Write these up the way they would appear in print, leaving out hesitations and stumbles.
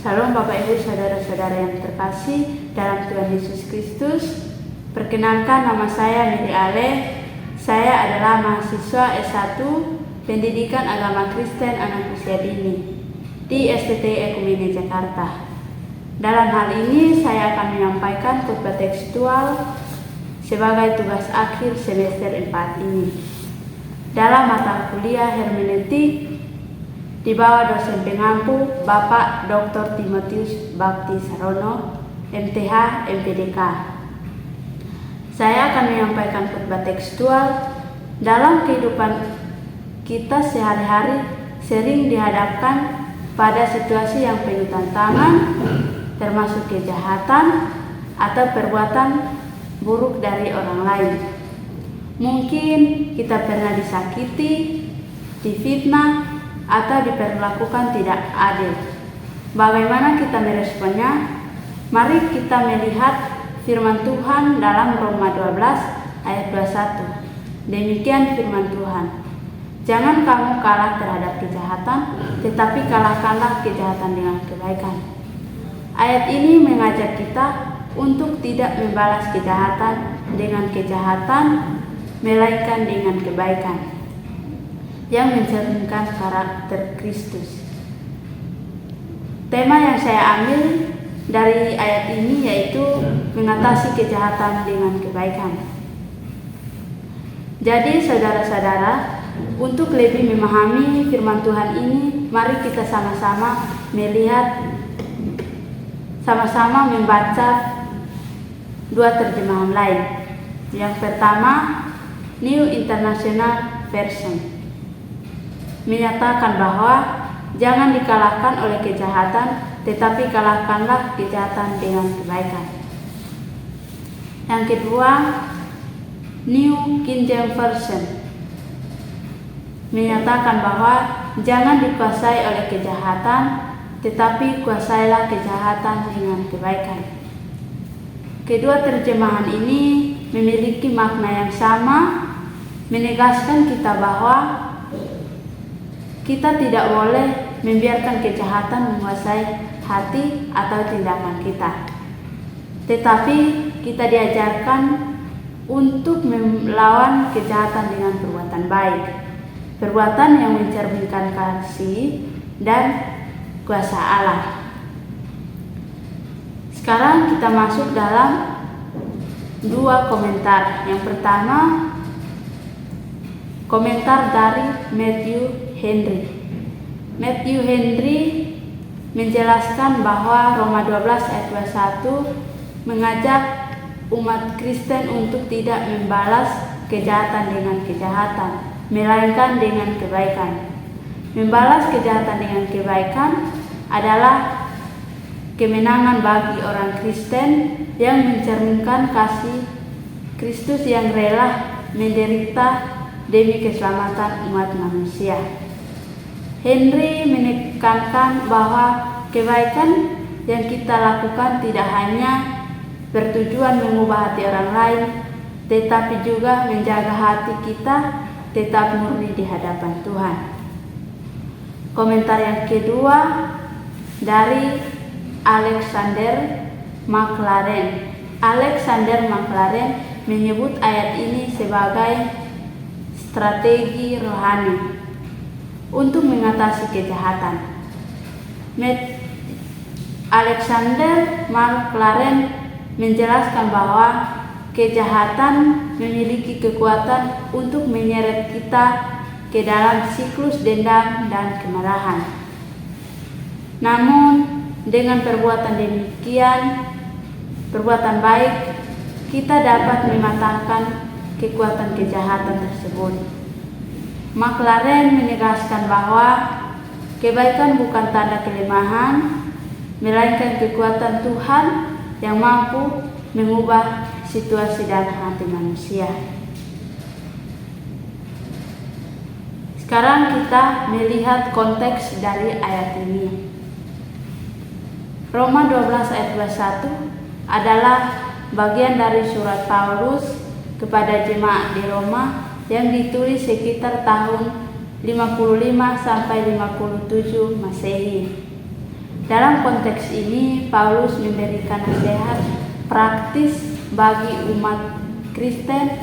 Shalom Bapak Ibu Saudara-saudara yang terkasih dalam Tuhan Yesus Kristus. Perkenalkan, nama saya Mary Ale. Saya adalah mahasiswa S1 Pendidikan Agama Kristen Anak Usia Dini di STT Ekumene Jakarta. Dalam hal ini saya akan menyampaikan khotbah tekstual sebagai tugas akhir semester 4 ini dalam mata kuliah hermeneutik di bawah dosen pengampu Bapak Dr. Timotius Bakti Sarono, MTH, MPDK. Saya akan menyampaikan khotbah tekstual. Dalam kehidupan kita sehari-hari sering dihadapkan pada situasi yang penuh tantangan, termasuk kejahatan atau perbuatan buruk dari orang lain. Mungkin kita pernah disakiti, difitnah, atau diperlakukan tidak adil. Bagaimana kita meresponnya? Mari kita melihat firman Tuhan dalam Roma 12 ayat 21. Demikian firman Tuhan. Jangan kamu kalah terhadap kejahatan, tetapi kalahkanlah kejahatan dengan kebaikan. Ayat ini mengajak kita untuk tidak membalas kejahatan dengan kejahatan, melainkan dengan kebaikan yang mencerminkan karakter Kristus. Tema yang saya ambil dari ayat ini yaitu mengatasi kejahatan dengan kebaikan. Jadi saudara-saudara, untuk lebih memahami firman Tuhan ini, mari kita sama-sama melihat, sama-sama membaca dua terjemahan lain. Yang pertama, New International Version menyatakan bahwa jangan dikalahkan oleh kejahatan, tetapi kalahkanlah kejahatan dengan kebaikan. Yang kedua, New King James Version menyatakan bahwa jangan dikuasai oleh kejahatan, tetapi kuasailah kejahatan dengan kebaikan. Kedua terjemahan ini memiliki makna yang sama, menegaskan kita bahwa kita tidak boleh membiarkan kejahatan menguasai hati atau tindakan kita. Tetapi kita diajarkan untuk melawan kejahatan dengan perbuatan baik. Perbuatan yang mencerminkan kasih dan kuasa Allah. Sekarang kita masuk dalam dua komentar. Yang pertama, komentar dari Matthew Henry. Matthew Henry menjelaskan bahwa Roma 12 ayat 21 mengajak umat Kristen untuk tidak membalas kejahatan dengan kejahatan, melainkan dengan kebaikan. Membalas kejahatan dengan kebaikan adalah kemenangan bagi orang Kristen yang mencerminkan kasih Kristus yang rela menderita demi keselamatan umat manusia. Henry menekankan bahwa kebaikan yang kita lakukan tidak hanya bertujuan mengubah hati orang lain, tetapi juga menjaga hati kita tetap murni di hadapan Tuhan. Komentar yang kedua dari Alexander McLaren. Alexander McLaren menyebut ayat ini sebagai strategi rohani untuk mengatasi kejahatan. Alexander McLaren menjelaskan bahwa kejahatan memiliki kekuatan untuk menyeret kita ke dalam siklus dendam dan kemarahan. Namun, dengan perbuatan demikian, perbuatan baik, kita dapat mematahkan kekuatan kejahatan tersebut. McLaren menegaskan bahwa kebaikan bukan tanda kelemahan, melainkan kekuatan Tuhan yang mampu mengubah situasi dan hati manusia. Sekarang kita melihat konteks dari ayat ini. Roma 12 ayat 21 adalah bagian dari surat Paulus kepada jemaat di Roma yang ditulis sekitar tahun 55 sampai 57 Masehi. Dalam konteks ini, Paulus memberikan nasihat praktis bagi umat Kristen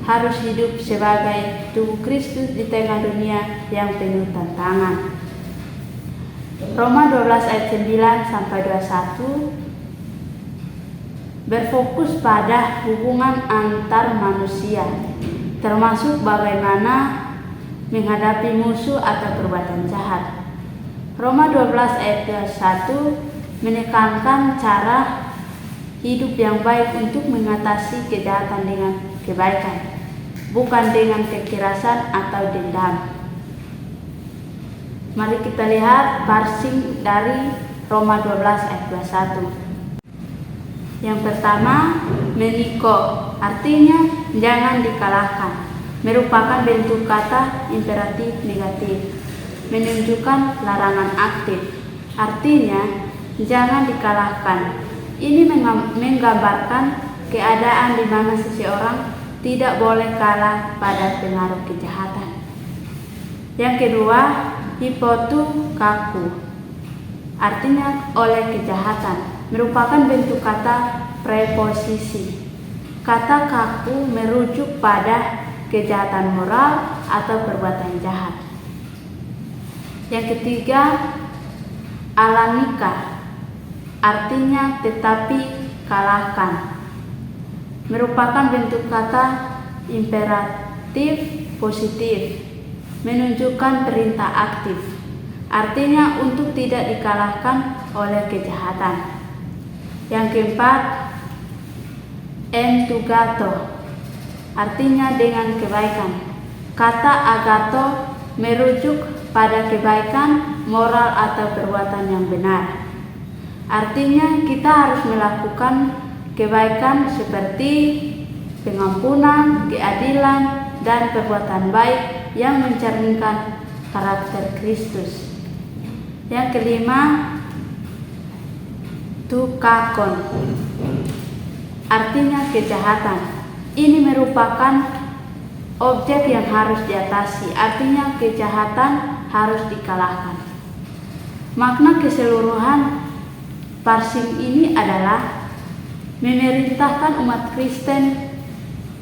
harus hidup sebagai tubuh Kristus di tengah dunia yang penuh tantangan. Roma 12 ayat 9 sampai 21 berfokus pada hubungan antar manusia, termasuk bagaimana menghadapi musuh atau perbuatan jahat. Roma 12 ayat 21 menekankan cara hidup yang baik untuk mengatasi kejahatan dengan kebaikan, bukan dengan kekerasan atau dendam. Mari kita lihat parsing dari Roma 12 ayat 21. Yang pertama, meniko, artinya jangan dikalahkan, merupakan bentuk kata imperatif negatif, menunjukkan larangan aktif, artinya jangan dikalahkan. Ini menggambarkan keadaan di mana seseorang tidak boleh kalah pada pengaruh kejahatan. Yang kedua, hipotu kaku, artinya oleh kejahatan, merupakan bentuk kata preposisi. Kata kaku merujuk pada kejahatan moral atau perbuatan jahat. Yang ketiga, alanika, artinya tetapi kalahkan, merupakan bentuk kata imperatif positif, menunjukkan perintah aktif, artinya untuk tidak dikalahkan oleh kejahatan. Yang keempat, entugato, artinya dengan kebaikan. Kata agato merujuk pada kebaikan moral atau perbuatan yang benar. Artinya kita harus melakukan kebaikan seperti pengampunan, keadilan, dan perbuatan baik yang mencerminkan karakter Kristus. Yang kelima, tukakon, artinya kejahatan. Ini merupakan objek yang harus diatasi, artinya kejahatan harus dikalahkan. Makna keseluruhan parsing ini adalah memerintahkan umat Kristen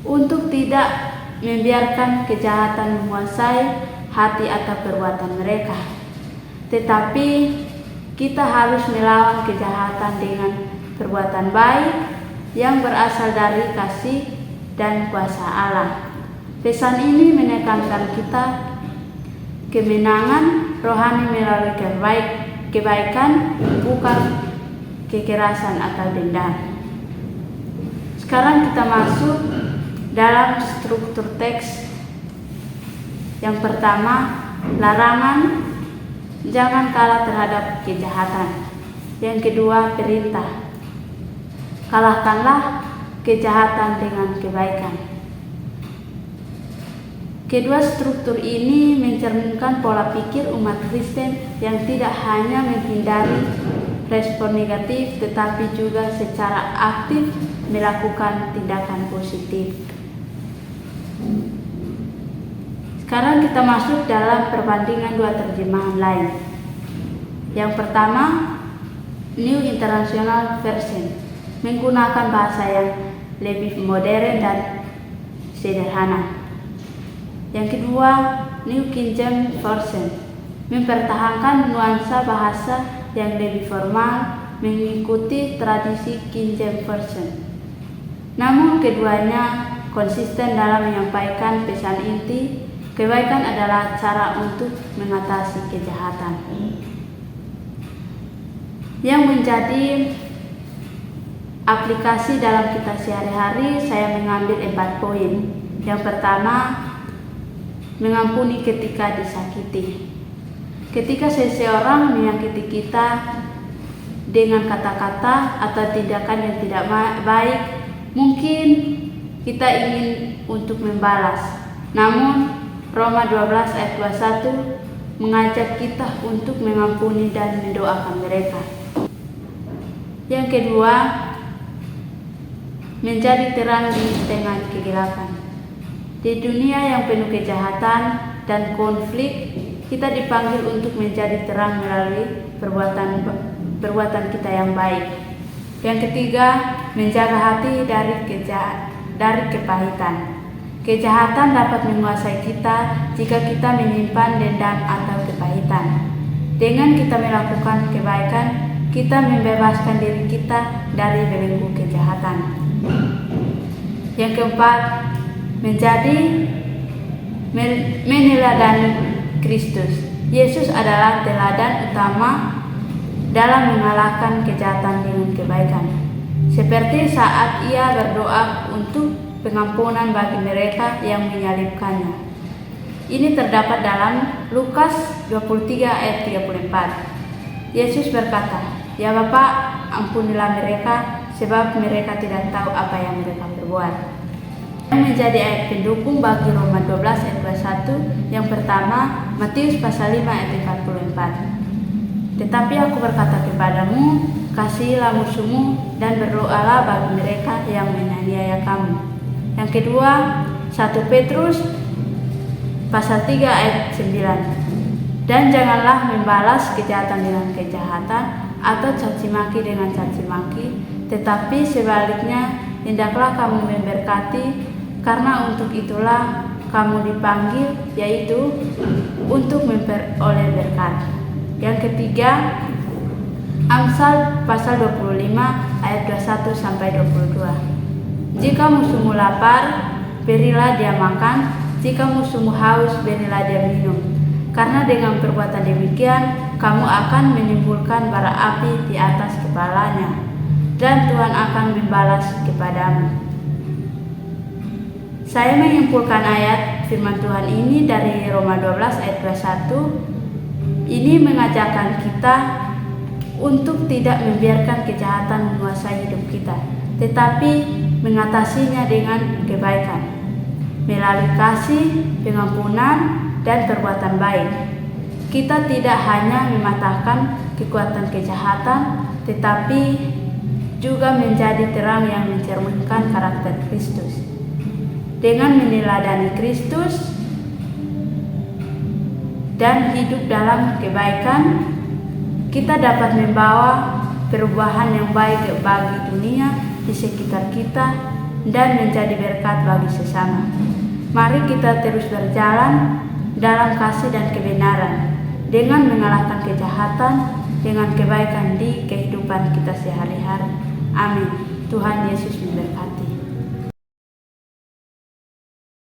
untuk tidak membiarkan kejahatan menguasai hati atau perbuatan mereka, tetapi kita harus melawan kejahatan dengan perbuatan baik yang berasal dari kasih dan kuasa Allah. Pesan ini menekankan kita kemenangan rohani melalui kebaikan, bukan kekerasan atau dendam. Sekarang kita masuk dalam struktur teks. Yang pertama, larangan jangan kalah terhadap kejahatan. Yang kedua, perintah, kalahkanlah kejahatan dengan kebaikan. Kedua struktur ini mencerminkan pola pikir umat Kristen yang tidak hanya menghindari respon negatif, tetapi juga secara aktif melakukan tindakan positif. Sekarang kita masuk dalam perbandingan dua terjemahan lain. Yang pertama, New International Version, menggunakan bahasa yang lebih modern dan sederhana. Yang kedua, New King James Version, mempertahankan nuansa bahasa yang lebih formal mengikuti tradisi King James Version. Namun keduanya konsisten dalam menyampaikan pesan inti, kebaikan adalah cara untuk mengatasi kejahatan. Yang menjadi aplikasi dalam kita sehari-hari, saya mengambil 4 poin. Yang pertama, mengampuni ketika disakiti. Ketika seseorang menyakiti kita dengan kata-kata atau tindakan yang tidak baik, mungkin kita ingin untuk membalas. Namun Roma 12 ayat 21 mengajak kita untuk mengampuni dan mendoakan mereka. Yang kedua, menjadi terang di tengah kegelapan. Di dunia yang penuh kejahatan dan konflik, Kita dipanggil untuk menjadi terang melalui perbuatan kita yang baik. Yang ketiga, menjaga hati dari kepahitan. Kejahatan dapat menguasai kita jika kita menyimpan dendam atau kepahitan. Dengan kita melakukan kebaikan, kita membebaskan diri kita dari belenggu kejahatan. Yang keempat, meneladani Kristus. Yesus adalah teladan utama dalam mengalahkan kejahatan dengan kebaikan. Seperti saat ia berdoa untuk pengampunan bagi mereka yang menyalibkannya. Ini terdapat dalam Lukas 23 ayat 34. Yesus berkata, "Ya Bapa, ampunilah mereka, sebab mereka tidak tahu apa yang mereka perbuat." Yang menjadi ayat pendukung bagi Roma 12 ayat 21, yang pertama Matius pasal 5 ayat 44. Tetapi aku berkata kepadamu, kasihilah musuhmu dan berdoalah bagi mereka yang menganiaya kamu. Yang kedua, 1 Petrus pasal 3 ayat 9. Dan janganlah membalas kejahatan dengan kejahatan atau caci maki dengan caci maki, tetapi sebaliknya hendaklah kamu memberkati, karena untuk itulah kamu dipanggil, yaitu untuk memperoleh berkat. Yang ketiga, Amsal pasal 25 ayat 21 sampai 22. Jika musuhmu lapar, berilah dia makan, jika musuhmu haus, berilah dia minum. Karena dengan perbuatan demikian, kamu akan menimbulkan bara api di atas kepalanya, dan Tuhan akan membalas kepadamu. Saya menyimpulkan ayat firman Tuhan ini dari Roma 12 ayat 21. Ini mengajarkan kita untuk tidak membiarkan kejahatan menguasai hidup kita, tetapi mengatasinya dengan kebaikan, melalui kasih, pengampunan, dan perbuatan baik. Kita tidak hanya mematahkan kekuatan kejahatan, tetapi juga menjadi terang yang mencerminkan karakter Kristus. Dengan meneladani Kristus dan hidup dalam kebaikan, kita dapat membawa perubahan yang baik bagi dunia di sekitar kita dan menjadi berkat bagi sesama. Mari kita terus berjalan dalam kasih dan kebenaran, dengan mengalahkan kejahatan dengan kebaikan di kehidupan kita sehari-hari. Amin. Tuhan Yesus memberkati.